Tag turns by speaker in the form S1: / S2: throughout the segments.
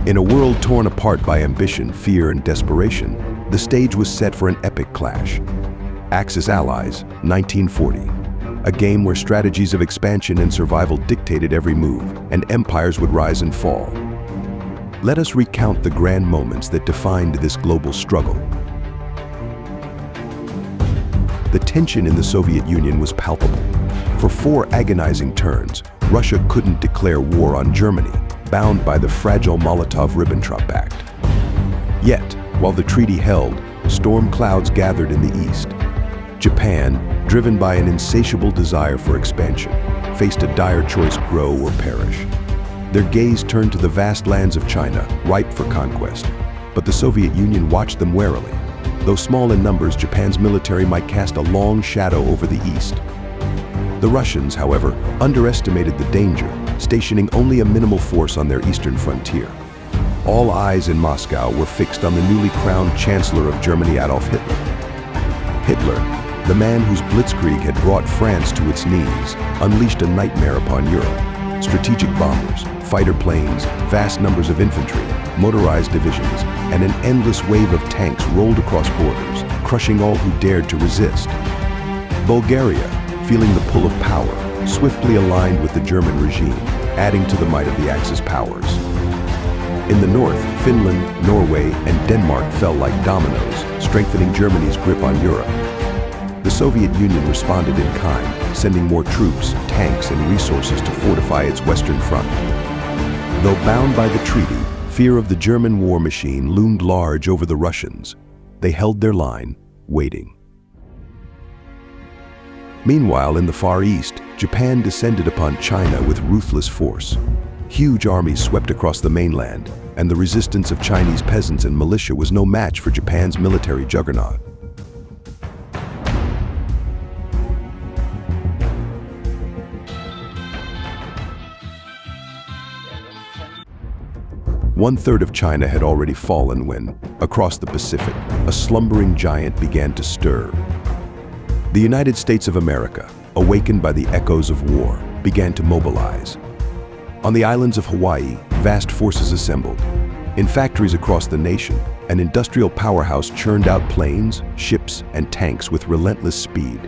S1: In a world torn apart by ambition, fear, and desperation, the stage was set for an epic clash. Axis Allies, 1940. A game where strategies of expansion and survival dictated every move, and empires would rise and fall. Let us recount the grand moments that defined this global struggle. The tension in the Soviet Union was palpable. For 4 agonizing turns, Russia couldn't declare war on Germany, bound by the fragile Molotov-Ribbentrop Pact. Yet, while the treaty held, storm clouds gathered in the east. Japan, driven by an insatiable desire for expansion, faced a dire choice: grow or perish. Their gaze turned to the vast lands of China, ripe for conquest. But the Soviet Union watched them warily. Though small in numbers, Japan's military might cast a long shadow over the east. The Russians, however, underestimated the danger, stationing only a minimal force on their eastern frontier. All eyes in Moscow were fixed on the newly crowned Chancellor of Germany, Adolf Hitler. Hitler, the man whose blitzkrieg had brought France to its knees, unleashed a nightmare upon Europe. Strategic bombers, fighter planes, vast numbers of infantry, motorized divisions, and an endless wave of tanks rolled across borders, crushing all who dared to resist. Bulgaria, feeling the pull of power, swiftly aligned with the German regime, adding to the might of the Axis powers. In the north, Finland, Norway, and Denmark fell like dominoes, strengthening Germany's grip on Europe. The Soviet Union responded in kind, sending more troops, tanks, and resources to fortify its western front. Though bound by the treaty, fear of the German war machine loomed large over the Russians. They held their line, waiting. Meanwhile, in the Far East, Japan descended upon China with ruthless force. Huge armies swept across the mainland, and the resistance of Chinese peasants and militia was no match for Japan's military juggernaut. One-third of China had already fallen when, across the Pacific, a slumbering giant began to stir. The United States of America, awakened by the echoes of war, began to mobilize. On the islands of Hawaii, vast forces assembled. In factories across the nation, an industrial powerhouse churned out planes, ships, and tanks with relentless speed.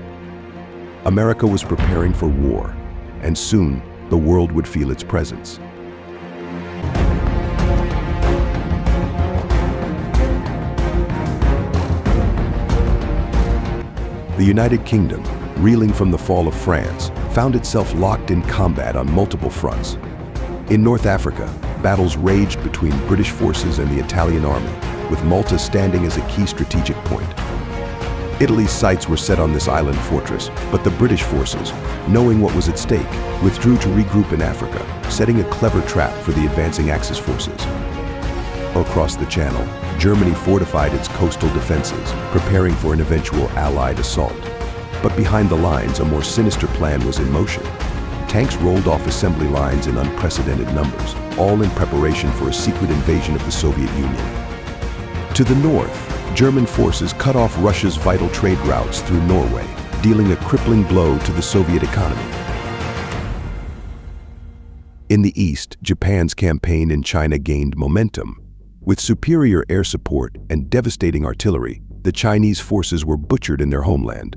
S1: America was preparing for war, and soon the world would feel its presence. The United Kingdom, reeling from the fall of France, found itself locked in combat on multiple fronts. In North Africa, battles raged between British forces and the Italian army, with Malta standing as a key strategic point. Italy's sights were set on this island fortress, but the British forces, knowing what was at stake, withdrew to regroup in Africa, setting a clever trap for the advancing Axis forces. Across the Channel, Germany fortified its coastal defenses, preparing for an eventual Allied assault. But behind the lines, a more sinister plan was in motion. Tanks rolled off assembly lines in unprecedented numbers, all in preparation for a secret invasion of the Soviet Union. To the north, German forces cut off Russia's vital trade routes through Norway, dealing a crippling blow to the Soviet economy. In the east, Japan's campaign in China gained momentum. With superior air support and devastating artillery, the Chinese forces were butchered in their homeland.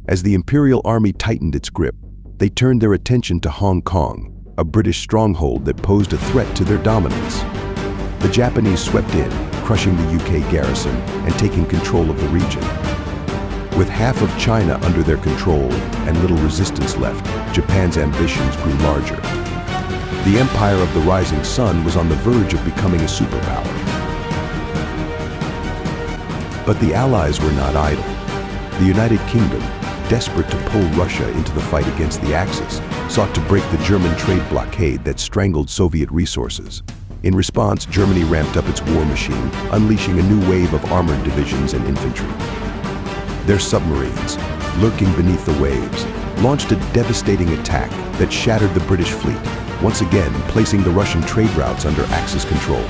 S1: As the Imperial Army tightened its grip, they turned their attention to Hong Kong, a British stronghold that posed a threat to their dominance. The Japanese swept in, crushing the UK garrison and taking control of the region. With half of China under their control and little resistance left, Japan's ambitions grew larger. The empire of the rising sun was on the verge of becoming a superpower. But the Allies were not idle. The United Kingdom, desperate to pull Russia into the fight against the Axis, sought to break the German trade blockade that strangled Soviet resources. In response, Germany ramped up its war machine, unleashing a new wave of armored divisions and infantry. Their submarines, lurking beneath the waves, launched a devastating attack that shattered the British fleet, once again placing the Russian trade routes under Axis control.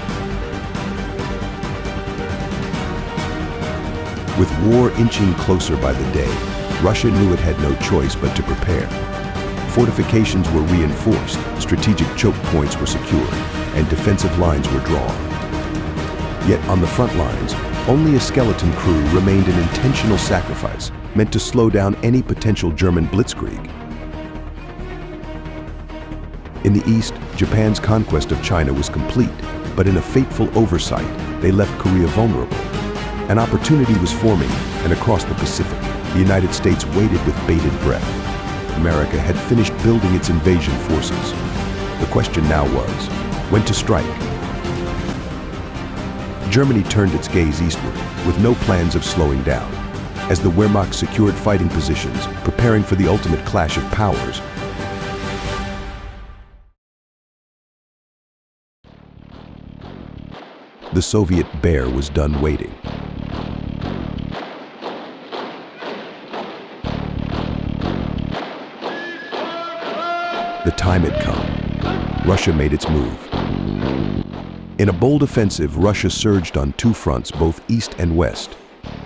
S1: With war inching closer by the day, Russia knew it had no choice but to prepare. Fortifications were reinforced, strategic choke points were secured, and defensive lines were drawn. Yet on the front lines, only a skeleton crew remained, an intentional sacrifice meant to slow down any potential German blitzkrieg. In the east, Japan's conquest of China was complete, but in a fateful oversight, they left Korea vulnerable. An opportunity was forming, and across the Pacific, the United States waited with bated breath. America had finished building its invasion forces. The question now was, when to strike? Germany turned its gaze eastward, with no plans of slowing down. As the Wehrmacht secured fighting positions, preparing for the ultimate clash of powers, the Soviet bear was done waiting. The time had come. Russia made its move. In a bold offensive, Russia surged on two fronts, both east and west.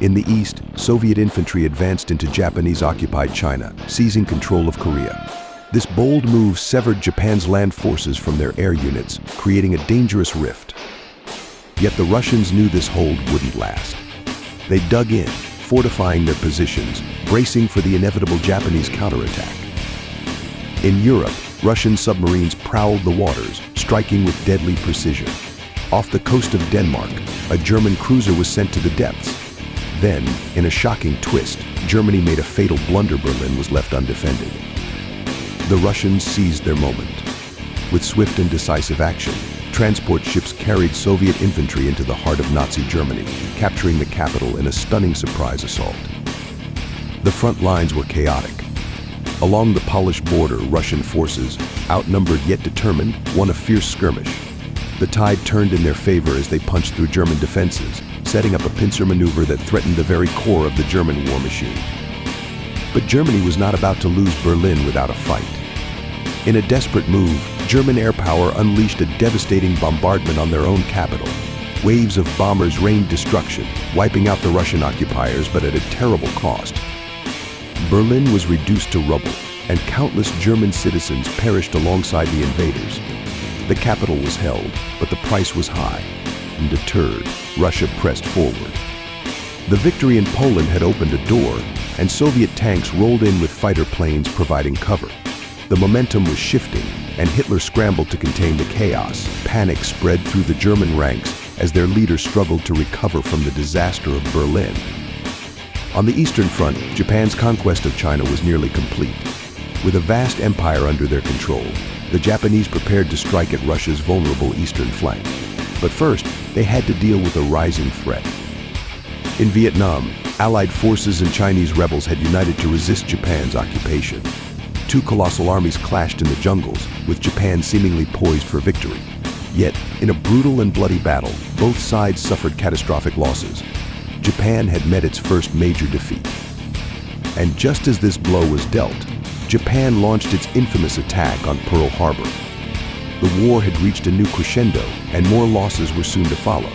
S1: In the east, Soviet infantry advanced into Japanese-occupied China, seizing control of Korea. This bold move severed Japan's land forces from their air units, creating a dangerous rift. Yet the Russians knew this hold wouldn't last. They dug in, fortifying their positions, bracing for the inevitable Japanese counterattack. In Europe, Russian submarines prowled the waters, striking with deadly precision. Off the coast of Denmark, a German cruiser was sent to the depths. Then, in a shocking twist, Germany made a fatal blunder. Berlin was left undefended. The Russians seized their moment. With swift and decisive action, transport ships carried Soviet infantry into the heart of Nazi Germany, capturing the capital in a stunning surprise assault. The front lines were chaotic. Along the Polish border, Russian forces, outnumbered yet determined, won a fierce skirmish. The tide turned in their favor as they punched through German defenses, setting up a pincer maneuver that threatened the very core of the German war machine. But Germany was not about to lose Berlin without a fight. In a desperate move, German air power unleashed a devastating bombardment on their own capital. Waves of bombers rained destruction, wiping out the Russian occupiers, but at a terrible cost. Berlin was reduced to rubble, and countless German citizens perished alongside the invaders. The capital was held, but the price was high. And deterred, Russia pressed forward. The victory in Poland had opened a door, and Soviet tanks rolled in with fighter planes providing cover. The momentum was shifting, and Hitler scrambled to contain the chaos. Panic spread through the German ranks as their leaders struggled to recover from the disaster of Berlin. On the Eastern Front, Japan's conquest of China was nearly complete. With a vast empire under their control, the Japanese prepared to strike at Russia's vulnerable eastern flank. But first, they had to deal with a rising threat. In Vietnam, Allied forces and Chinese rebels had united to resist Japan's occupation. Two colossal armies clashed in the jungles, with Japan seemingly poised for victory. Yet, in a brutal and bloody battle, both sides suffered catastrophic losses. Japan had met its first major defeat. And just as this blow was dealt, Japan launched its infamous attack on Pearl Harbor. The war had reached a new crescendo, and more losses were soon to follow.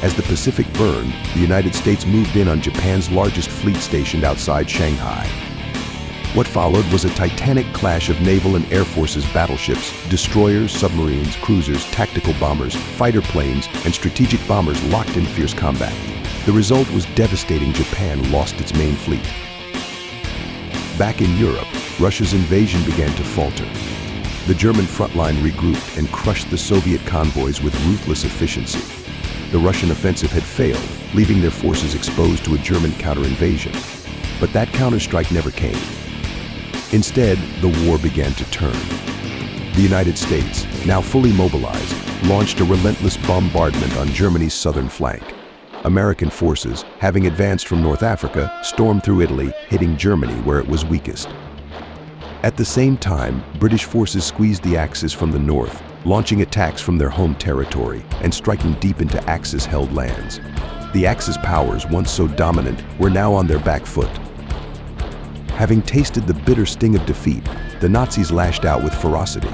S1: As the Pacific burned, the United States moved in on Japan's largest fleet stationed outside Shanghai. What followed was a titanic clash of naval and air forces battleships, destroyers, submarines, cruisers, tactical bombers, fighter planes, and strategic bombers locked in fierce combat. The result was devastating. Japan lost its main fleet. Back in Europe, Russia's invasion began to falter. The German front line regrouped and crushed the Soviet convoys with ruthless efficiency. The Russian offensive had failed, leaving their forces exposed to a German counter-invasion. But that counterstrike never came. Instead, the war began to turn. The United States, now fully mobilized, launched a relentless bombardment on Germany's southern flank. American forces, having advanced from North Africa, stormed through Italy, hitting Germany where it was weakest. At the same time, British forces squeezed the Axis from the north, launching attacks from their home territory and striking deep into Axis-held lands. The Axis powers, once so dominant, were now on their back foot. Having tasted the bitter sting of defeat, the Nazis lashed out with ferocity.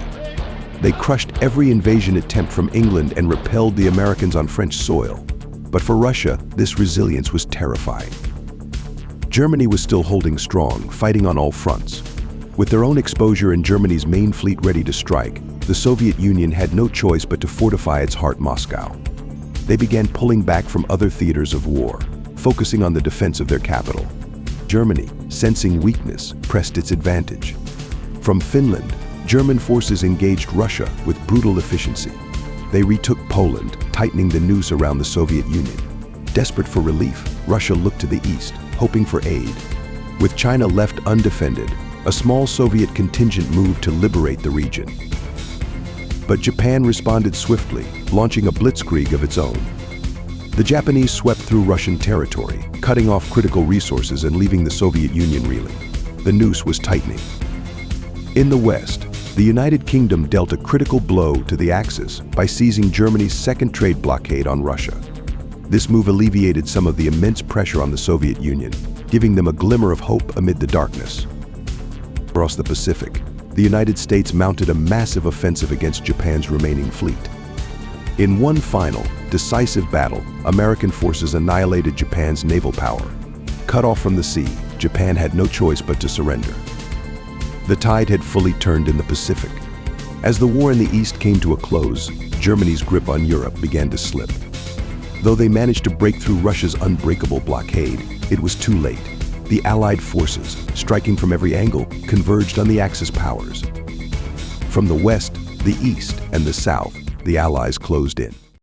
S1: They crushed every invasion attempt from England and repelled the Americans on French soil. But for Russia, this resilience was terrifying. Germany was still holding strong, fighting on all fronts. With their own exposure and Germany's main fleet ready to strike, the Soviet Union had no choice but to fortify its heart, Moscow. They began pulling back from other theaters of war, focusing on the defense of their capital. Germany, sensing weakness, pressed its advantage. From Finland, German forces engaged Russia with brutal efficiency. They retook Poland, tightening the noose around the Soviet Union. Desperate for relief, Russia looked to the east, hoping for aid. With China left undefended, a small Soviet contingent moved to liberate the region. But Japan responded swiftly, launching a blitzkrieg of its own. The Japanese swept through Russian territory, cutting off critical resources and leaving the Soviet Union reeling. The noose was tightening. In the West, the United Kingdom dealt a critical blow to the Axis by seizing Germany's second trade blockade on Russia. This move alleviated some of the immense pressure on the Soviet Union, giving them a glimmer of hope amid the darkness. Across the Pacific, the United States mounted a massive offensive against Japan's remaining fleet. In one final, decisive battle, American forces annihilated Japan's naval power. Cut off from the sea, Japan had no choice but to surrender. The tide had fully turned in the Pacific. As the war in the East came to a close, Germany's grip on Europe began to slip. Though they managed to break through Russia's unbreakable blockade, it was too late. The Allied forces, striking from every angle, converged on the Axis powers. From the west, the east, and the south, the Allies closed in.